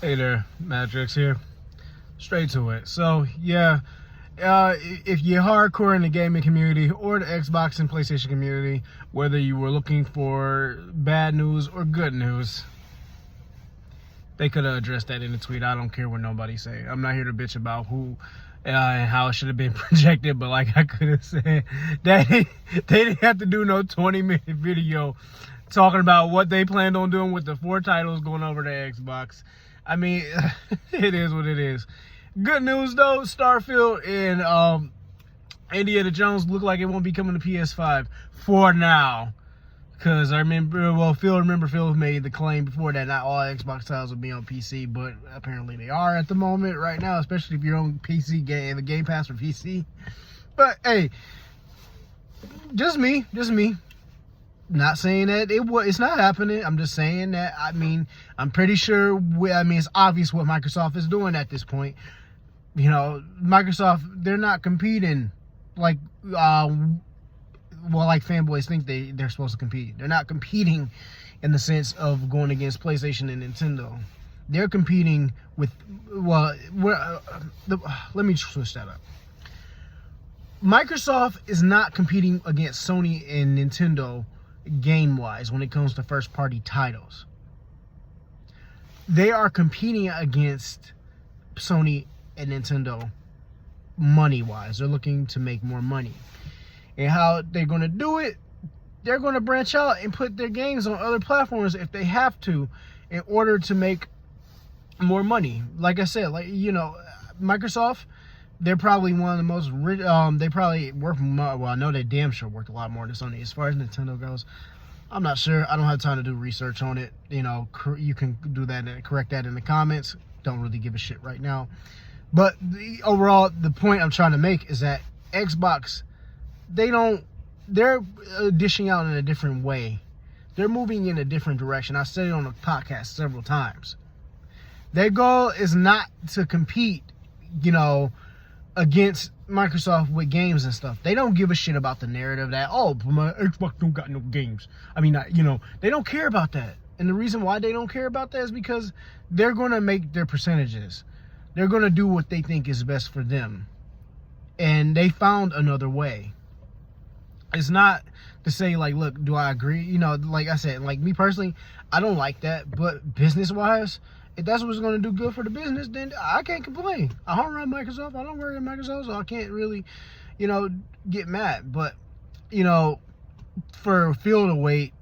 Hey there, Matrix here. Straight to it. So, yeah, if you're hardcore in the gaming community or the Xbox and PlayStation community, whether you were looking for bad news or good news, they could have addressed that in the tweet. I don't care what nobody say. I'm not here to bitch about who and how it should have been projected, but like I could have said, they didn't have to do no 20-minute video talking about what they planned on doing with the 4 titles going over to Xbox. I mean, it is what it is. Good news though, Starfield and Indiana Jones look like it won't be coming to PS5 for now. Because I remember, Phil made the claim before that not all Xbox titles will be on PC, but apparently they are at the moment right now, especially if you're on PC game, the Game Pass for PC. But hey, just me. Not saying that it's not happening. I'm just saying that, I mean, I'm pretty sure, it's obvious what Microsoft is doing at this point. You know, Microsoft, they're not competing like, like fanboys think they're supposed to compete. They're not competing in the sense of going against PlayStation and Nintendo. They're competing with, let me switch that up. Microsoft is not competing against Sony and Nintendo game-wise when it comes to first-party titles. They are competing against Sony and Nintendo money-wise. They're looking to make more money. And how they're going to do it, they're going to branch out and put their games on other platforms if they have to in order to make more money. Like I said, Microsoft, they're probably one of the most rich, they probably worth more, well, I know they damn sure worth a lot more than Sony. As far as Nintendo goes, I'm not sure. I don't have time to do research on it. You know, you can do that and correct that in the comments. Don't really give a shit right now. But overall, the point I'm trying to make is that Xbox, they're dishing out in a different way. They're moving in a different direction. I said it on the podcast several times. Their goal is not to compete, against Microsoft with games and stuff. They don't give a shit about the narrative that, my Xbox don't got no games. They don't care about that. And the reason why they don't care about that is because they're going to make their percentages. They're going to do what they think is best for them. And they found another way. It's not to say, look, do I agree? Like I said, me personally, I don't like that. But business-wise, if that's what's going to do good for the business, then I can't complain. I don't run Microsoft. I don't work at Microsoft, so I can't really, get mad. But, for Phil to wait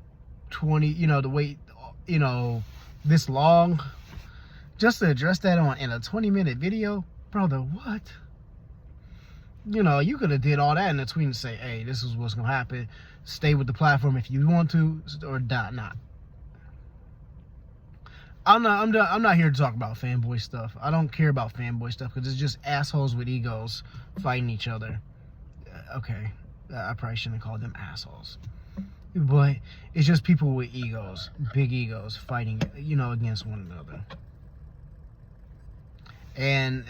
this long, just to address that in a 20-minute video, brother, what? You could have did all that in a tweet and say, hey, this is what's going to happen. Stay with the platform if you want to, or not. I'm not here to talk about fanboy stuff. I don't care about fanboy stuff because it's just assholes with egos fighting each other. Okay, I probably shouldn't have called them assholes. But it's just people with egos, big egos, fighting, against one another. And,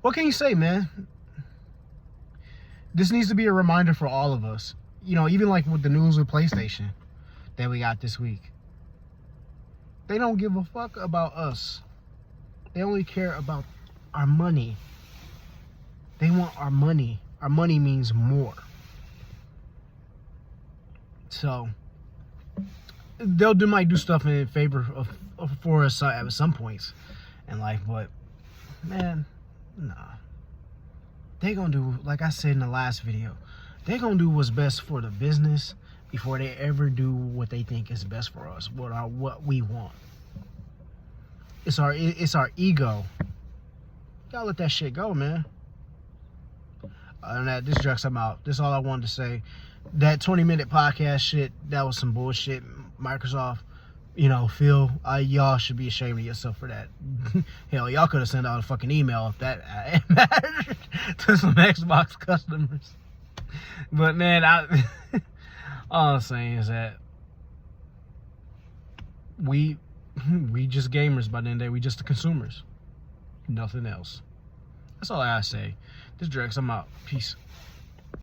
what can you say, man? This needs to be a reminder for all of us. Even like with the news with PlayStation that we got this week. They don't give a fuck about us. They only care about our money. They want our money. Our money means more. So might do stuff in favor of for us at some points in life, but man, nah. They gonna do, like I said in the last video, they gonna do what's best for the business before they ever do what they think is best for us, what we want. It's our ego. Gotta let that shit go, man. Other than that, this Drex, I'm out. This is all I wanted to say. That 20-minute podcast shit, that was some bullshit. Microsoft, Phil, y'all should be ashamed of yourself for that. Hell, y'all could have sent out a fucking email if that mattered to some Xbox customers. But man, all I'm saying is that we just gamers by the end of the day. We just the consumers. Nothing else. That's all I say. This Drex, I'm out. Peace.